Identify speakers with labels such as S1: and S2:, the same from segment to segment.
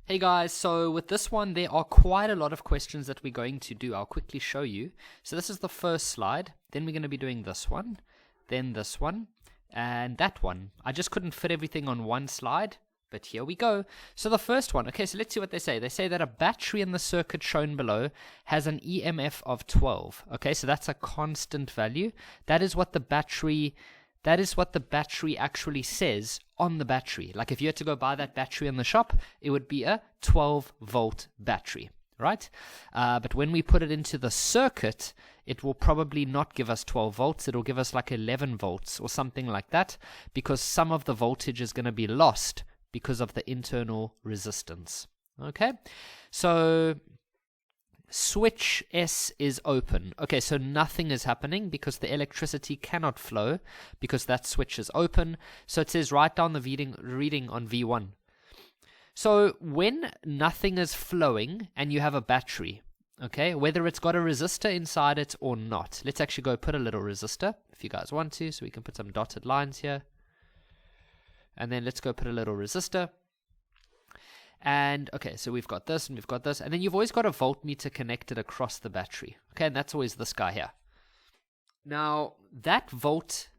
S1: Hey guys, so with this one there are quite a lot of questions that we're going to do. I'll quickly show you. So this is the first slide, then we're going to be doing this one, then this one, and that one. I just couldn't fit everything on one slide, but here we go. So the first one, okay, so let's see what they say. They say that a battery in the circuit shown below has an EMF of 12. Okay, so that's a constant value. That is what the battery actually says on the battery. Like if you had to go buy that battery in the shop, it would be a 12-volt battery, right? But when we put it into the circuit, it will probably not give us 12 volts. It will give us like 11 volts or something like that, because some of the voltage is going to be lost because of the internal resistance. Okay, so switch S is open. Okay, so nothing is happening because the electricity cannot flow because that switch is open. So it says write down the reading on V1. So when nothing is flowing and you have a battery, okay, whether it's got a resistor inside it or not, let's actually go put a little resistor if you guys want to, so we can put some dotted lines here. And then let's go put a little resistor. And okay, so we've got this and we've got this, and then you've always got a voltmeter connected across the battery. Okay, and that's always this guy here. Now that voltmeter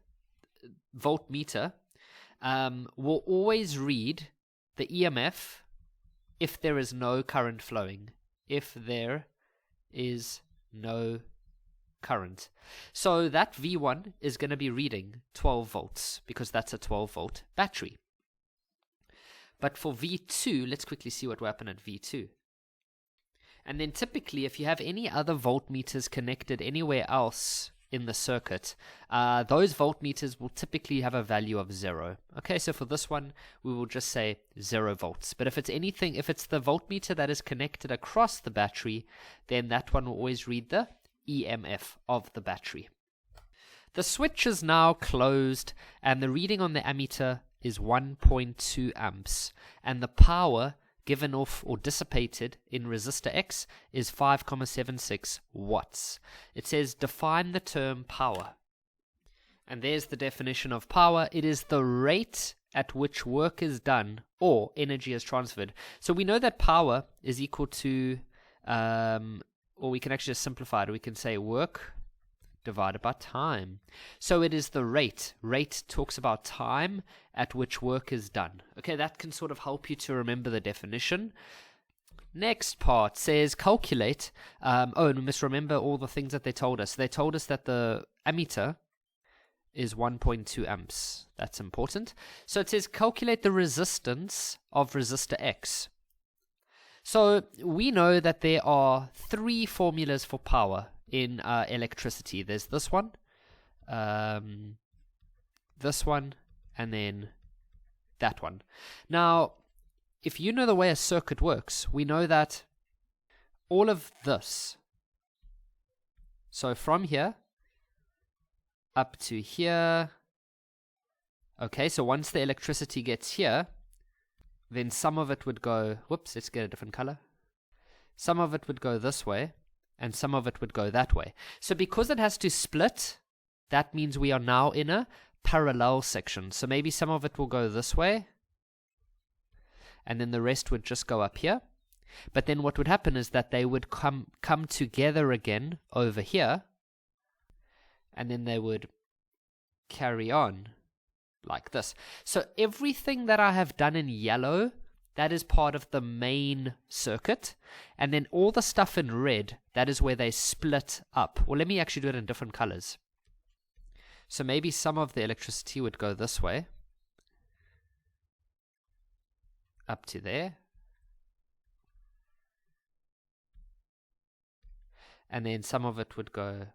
S1: will always read the EMF if there is no current flowing. If there is no current. So that V1 is going to be reading 12 volts because that's a 12-volt battery. But for V2, let's quickly see what will happen at V2. And then typically, if you have any other voltmeters connected anywhere else in the circuit, those voltmeters will typically have a value of 0. Okay, so for this one, we will just say 0 volts. But if it's anything, if it's the voltmeter that is connected across the battery, then that one will always read the EMF of the battery. The switch is now closed, and the reading on the ammeter is 1.2 amps, and the power given off or dissipated in resistor X is 5.76 watts. It says define the term power, and there's the definition of power. It is the rate at which work is done or energy is transferred. So we know that power is equal to or we can actually just simplify it. We can say work divided by time. So it is the rate. Rate talks about time at which work is done. Okay, that can sort of help you to remember the definition. Next part says calculate. And we must remember all the things that they told us. They told us that the ammeter is 1.2 amps. That's important. So it says calculate the resistance of resistor X. So we know that there are 3 formulas for power in electricity. There's this one, and then that one. Now, if you know the way a circuit works, we know that all of this, so from here up to here, okay, so once the electricity gets here, then some of it would go, whoops, let's get a different color. Some of it would go this way, and some of it would go that way. So because it has to split, that means we are now in a parallel section. So maybe some of it will go this way, and then the rest would just go up here. But then what would happen is that they would come together again over here, and then they would carry on like this. So everything that I have done in yellow, that is part of the main circuit, and then all the stuff in red, that is where they split up. Well, let me actually do it in different colors. So maybe some of the electricity would go this way, up to there, and then some of it would go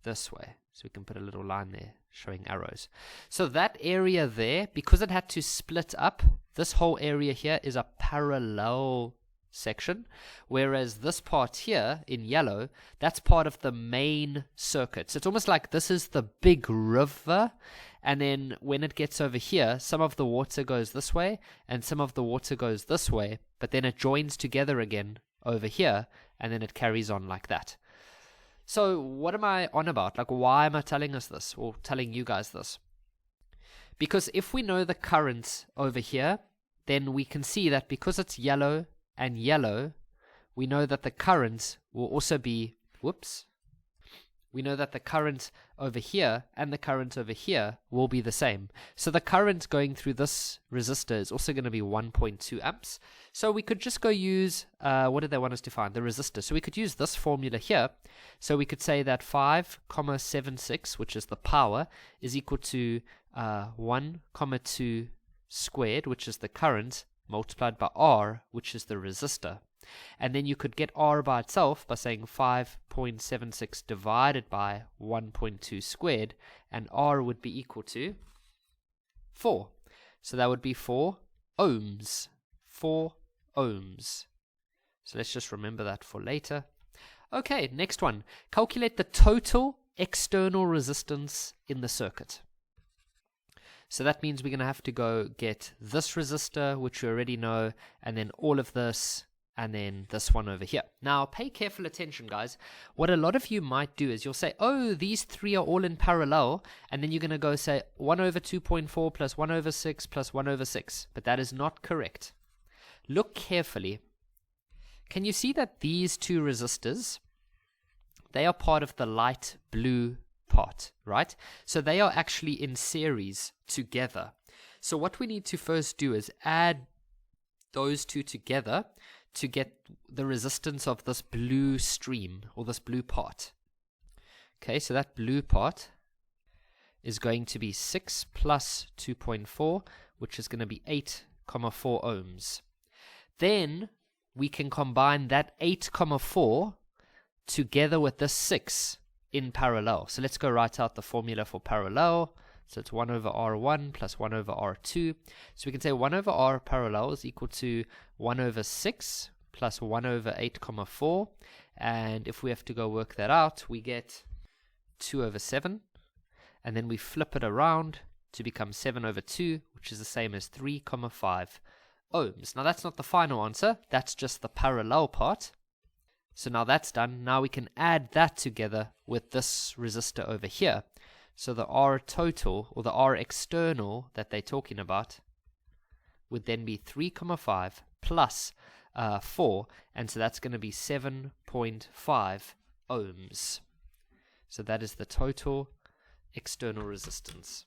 S1: this way. So we can put a little line there showing arrows. So that area there, because it had to split up, this whole area here is a parallel section, whereas this part here in yellow, that's part of the main circuit. So it's almost like this is the big river, and then when it gets over here, some of the water goes this way and some of the water goes this way, but then it joins together again over here, and then it carries on like that. So what am I on about? Like, why am I telling us this, or telling you guys this? Because if we know the current over here, then we can see that because it's yellow and yellow, we know that the current will also be, we know that the current over here and the current over here will be the same. So the current going through this resistor is also going to be 1.2 amps. So we could just go use, what did they want us to find? The resistor. So we could use this formula here. So we could say that 5,76, which is the power, is equal to 1,2 squared, which is the current, multiplied by R, which is the resistor. And then you could get R by itself by saying 5.76 divided by 1.2 squared, and R would be equal to 4. So that would be 4 ohms. 4 ohms. So let's just remember that for later. Okay, next one. Calculate the total external resistance in the circuit. So that means we're going to have to go get this resistor, which we already know, and then all of this, and then this one over here. Now, pay careful attention, guys. What a lot of you might do is you'll say, oh, these three are all in parallel, and then you're going to go say 1 over 2.4 plus 1 over 6 plus 1 over 6. But that is not correct. Look carefully. Can you see that these two resistors, they are part of the light blue part, right? So they are actually in series together. So what we need to first do is add those two together to get the resistance of this blue stream, or this blue part. Okay, so that blue part is going to be 6 plus 2.4, which is going to be 8,4 ohms. Then we can combine that 8,4 together with this 6 in parallel. So let's go write out the formula for parallel. So it's 1 over R1 plus 1 over R2. So we can say 1 over R parallel is equal to 1 over 6 plus 1 over 8,4. And if we have to go work that out, we get 2 over 7. And then we flip it around to become 7 over 2, which is the same as 3,5 ohms. Now that's not the final answer. That's just the parallel part. So now that's done. Now we can add that together with this resistor over here. So the R total, or the R external that they're talking about, would then be 3,5 plus 4, and so that's going to be 7.5 ohms. So that is the total external resistance.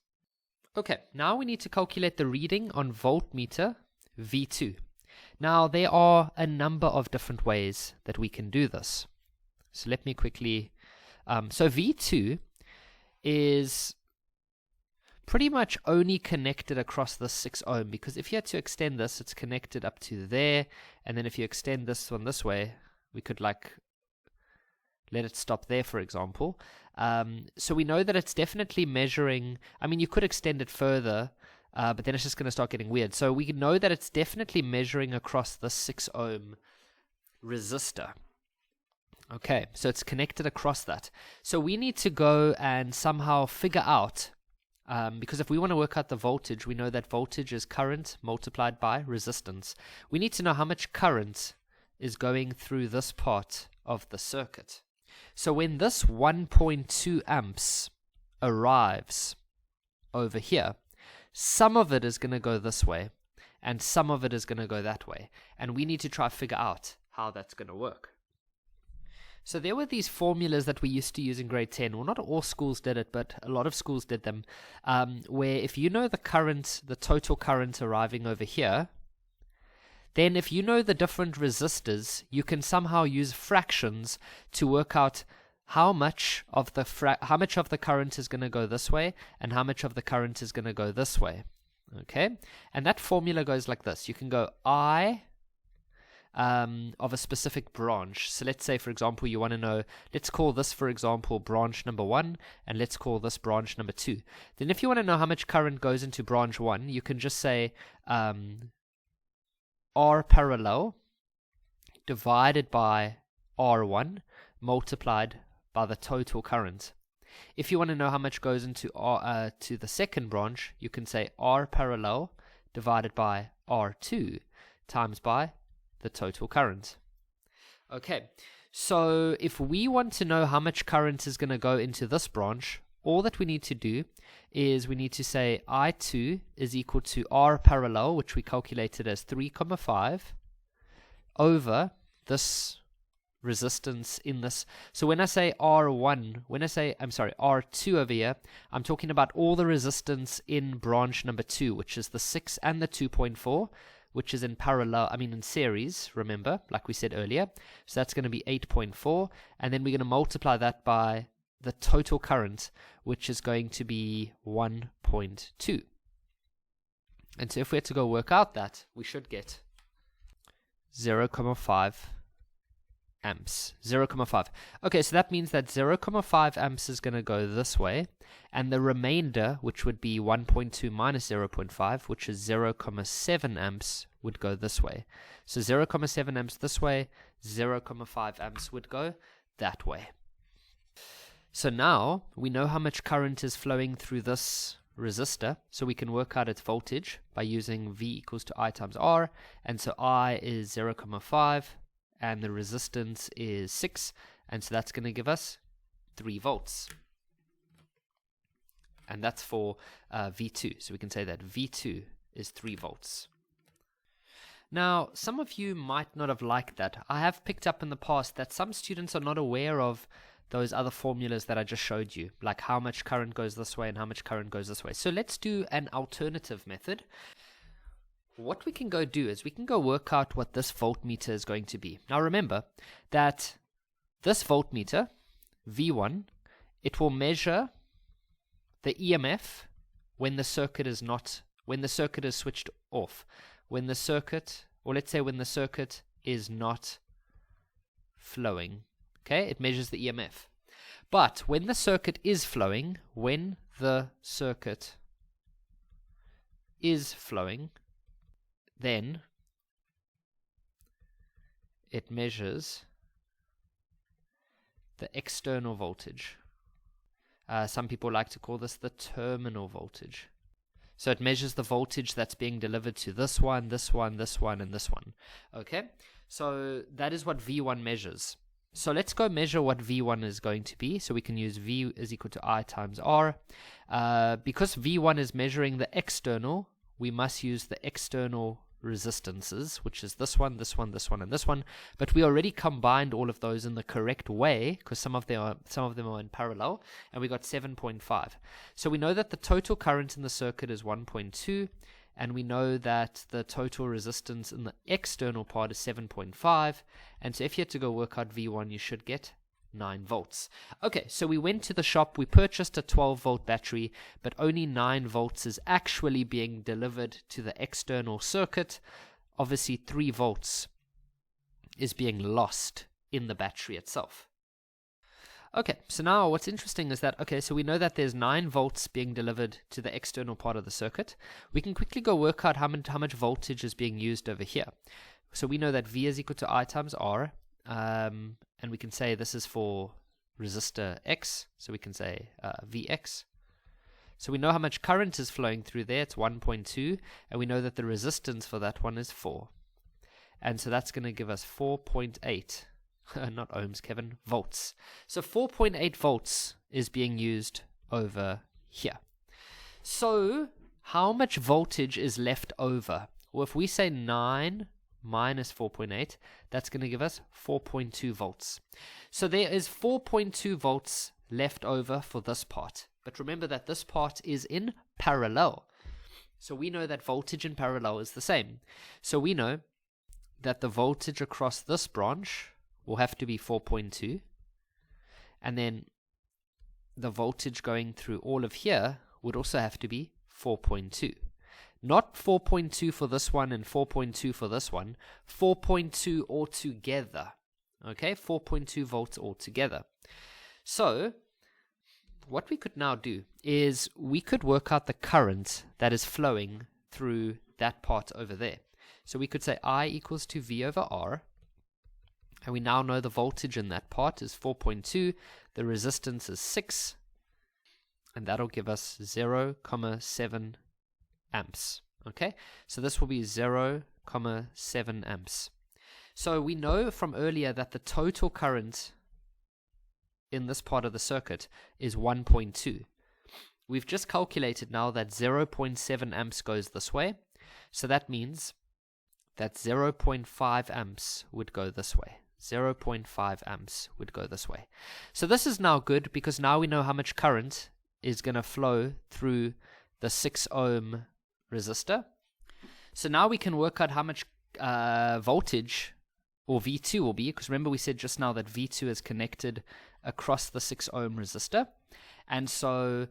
S1: Okay, now we need to calculate the reading on voltmeter V2. Now there are a number of different ways that we can do this. So let me quickly, so V2 is pretty much only connected across this 6 ohm, because if you had to extend this, it's connected up to there, and then if you extend this one this way, we could like let it stop there, for example. So we know that it's definitely measuring. I mean, you could extend it further, but then it's just going to start getting weird. So we know that it's definitely measuring across the 6 ohm resistor. Okay, so it's connected across that. So we need to go and somehow figure out, because if we want to work out the voltage, we know that voltage is current multiplied by resistance. We need to know how much current is going through this part of the circuit. So when this 1.2 amps arrives over here, some of it is going to go this way, and some of it is going to go that way. And we need to try to figure out how that's going to work. So there were these formulas that we used to use in grade 10. Well, not all schools did it, but a lot of schools did them, where if you know the current, the total current arriving over here, then if you know the different resistors, you can somehow use fractions to work out how much of the current is going to go this way and how much of the current is going to go this way. Okay? And that formula goes like this. You can go I of a specific branch. So let's say, for example, you want to know, let's call this, for example, branch number 1, and let's call this branch number 2. Then if you want to know how much current goes into branch 1, you can just say R parallel divided by R1 multiplied by the total current. If you want to know how much goes into to the second branch, you can say R parallel divided by R2 times by the total current. Okay, so if we want to know how much current is going to go into this branch, all that we need to do is we need to say I2 is equal to R parallel, which we calculated as 3,5 over this resistance in this. So when I say R1, R2 over here, I'm talking about all the resistance in branch number 2, which is the 6 and the 2.4, which is in series, remember, like we said earlier. So that's going to be 8.4, and then we're going to multiply that by the total current, which is going to be 1.2. And so if we had to go work out that, we should get 0.5 amps. 0.5. Okay, so that means that 0.5 amps is going to go this way, and the remainder, which would be 1.2 minus 0.5, which is 0.7 amps, would go this way. So 0.7 amps this way, 0.5 amps would go that way. So now we know how much current is flowing through this resistor, so we can work out its voltage by using V equals to I times R, and so I is 0.5 and the resistance is 6, and so that's going to give us 3 volts. And that's for V2, so we can say that V2 is 3 volts. Now, some of you might not have liked that. I have picked up in the past that some students are not aware of those other formulas that I just showed you, like how much current goes this way and how much current goes this way. So let's do an alternative method. What we can go do is we can go work out what this voltmeter is going to be. Now remember that this voltmeter, V1, it will measure the EMF when the circuit is switched off. When the circuit is not flowing. Okay, it measures the EMF. But when the circuit is flowing, then it measures the external voltage. Some people like to call this the terminal voltage. So it measures the voltage that's being delivered to this one, this one, this one, and this one. Okay, so that is what V1 measures. So let's go measure what V1 is going to be. So we can use V is equal to I times R. Because V1 is measuring the external, we must use the external resistances, which is this one, this one, this one, and this one. But we already combined all of those in the correct way because some of them are in parallel, and we got 7.5. So we know that the total current in the circuit is 1.2, and we know that the total resistance in the external part is 7.5. And so if you had to go work out V1, you should get 9 volts. Okay, so we went to the shop, we purchased a 12-volt battery, but only 9 volts is actually being delivered to the external circuit. Obviously, 3 volts is being lost in the battery itself. Okay, so now what's interesting is that, so we know that there's 9 volts being delivered to the external part of the circuit. We can quickly go work out how much voltage is being used over here. So we know that V is equal to I times R, and we can say this is for resistor X, so we can say Vx. So we know how much current is flowing through there, it's 1.2, and we know that the resistance for that one is 4. And so that's going to give us 4.8, not ohms, Kevin, volts. So 4.8 volts is being used over here. So how much voltage is left over? Well, if we say 9 minus 4.8, that's going to give us 4.2 volts. So there is 4.2 volts left over for this part. But remember that this part is in parallel. So we know that voltage in parallel is the same. So we know that the voltage across this branch will have to be 4.2. And then the voltage going through all of here would also have to be 4.2. Not 4.2 for this one and 4.2 for this one. 4.2 altogether. Okay, 4.2 volts altogether. So what we could now do is we could work out the current that is flowing through that part over there. So we could say I equals to V over R. And we now know the voltage in that part is 4.2. The resistance is 6. And that'll give us 0.7 amps. Okay, so this will be 0.7 amps. So we know from earlier that the total current in this part of the circuit is 1.2. we've just calculated now that 0.7 amps goes this way. So that means that 0.5 amps would go this way. 0.5 amps would go this way. So this is now good because now we know how much current is going to flow through the 6 ohm resistor. So now we can work out how much voltage or V2 will be, because remember we said just now that V2 is connected across the 6 ohm resistor. And so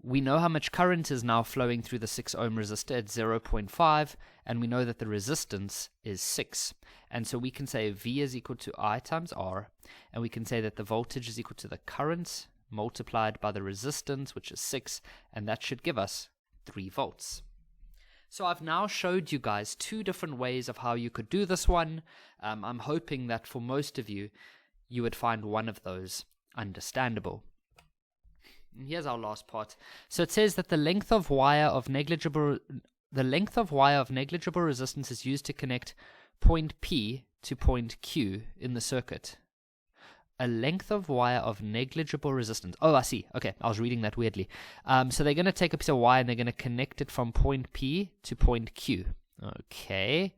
S1: we know how much current is now flowing through the 6 ohm resistor at 0.5, and we know that the resistance is 6. And so we can say V is equal to I times R, and we can say that the voltage is equal to the current multiplied by the resistance, which is 6, and that should give us 3 volts. So I've now showed you guys 2 different ways of how you could do this one. I'm hoping that for most of you, you would find one of those understandable. And here's our last part. So it says that the length of wire of negligible resistance is used to connect point P to point Q in the circuit. A length of wire of negligible resistance. Oh, I see. Okay, I was reading that weirdly. So they're going to take a piece of wire and they're going to connect it from point P to point Q. Okay.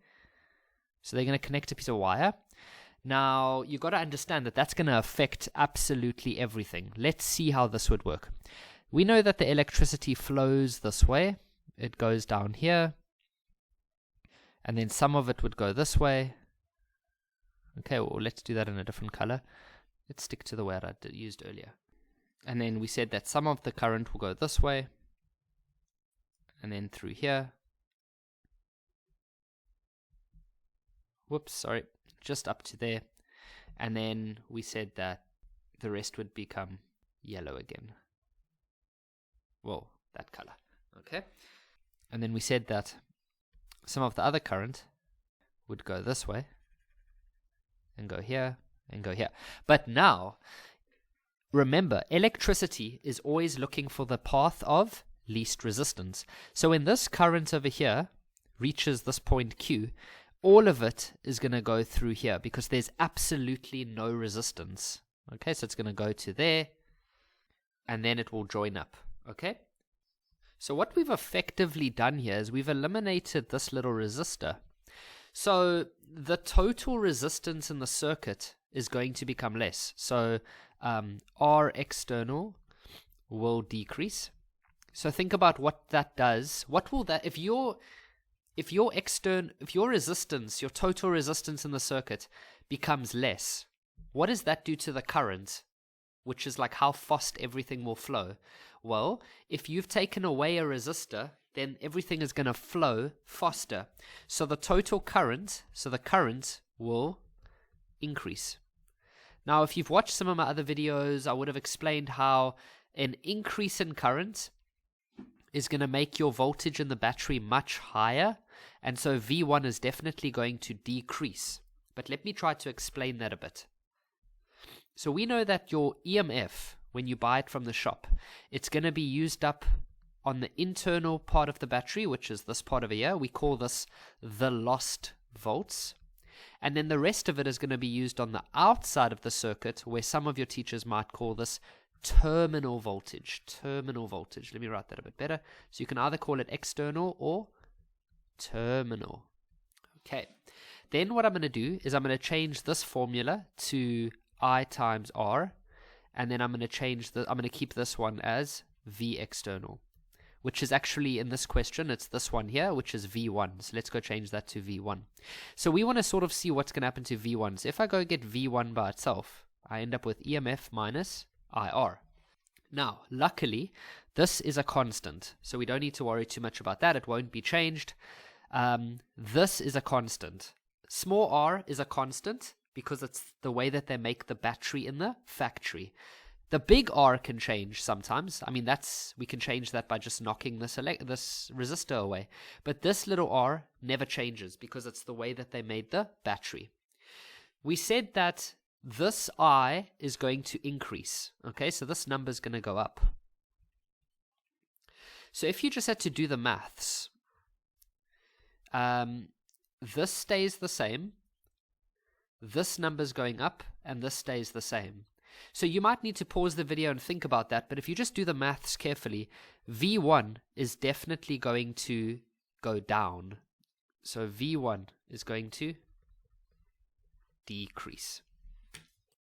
S1: So they're going to connect a piece of wire. Now, you've got to understand that that's going to affect absolutely everything. Let's see how this would work. We know that the electricity flows this way. It goes down here. And then some of it would go this way. Okay, well, let's do that in a different color. Let's stick to the way I used earlier. And then we said that some of the current will go this way. And then through here. Whoops, sorry. Just up to there. And then we said that the rest would become yellow again. Well, that color. Okay. And then we said that some of the other current would go this way. And go here. And go here. But now, remember, electricity is always looking for the path of least resistance. So when this current over here reaches this point Q, all of it is going to go through here because there's absolutely no resistance. Okay, so it's going to go to there, and then it will join up. Okay? So what we've effectively done here is we've eliminated this little resistor. So the total resistance in the circuit is going to become less. So R external will decrease. So think about what that does. What will that, if your resistance, your total resistance in the circuit becomes less, what does that do to the current, which is like how fast everything will flow? Well, if you've taken away a resistor, then everything is going to flow faster. So the total current, the current will increase. Now, if you've watched some of my other videos, I would have explained how an increase in current is going to make your voltage in the battery much higher, and so V1 is definitely going to decrease. But let me try to explain that a bit. So we know that your EMF, when you buy it from the shop, it's going to be used up on the internal part of the battery, which is this part over here. We call this the lost volts. And then the rest of it is going to be used on the outside of the circuit, where some of your teachers might call this terminal voltage. Terminal voltage. Let me write that a bit better. So you can either call it external or terminal. Okay. Then what I'm going to do is I'm going to change this formula to I times R, and then I'm going to keep this one as V external, which is actually in this question, it's this one here, which is V1. So let's go change that to V1. So we want to sort of see what's going to happen to V1. So if I go get V1 by itself, I end up with EMF minus IR. Now, luckily, this is a constant, so we don't need to worry too much about that. It won't be changed. This is a constant. Small r is a constant because it's the way that they make the battery in the factory. The big R can change sometimes. I mean, we can change that by just knocking this resistor away. But this little R never changes because it's the way that they made the battery. We said that this I is going to increase. Okay, so this number is going to go up. So if you just had to do the maths, this stays the same, this number is going up, and this stays the same. So you might need to pause the video and think about that, but if you just do the maths carefully, V1 is definitely going to go down. So V1 is going to decrease.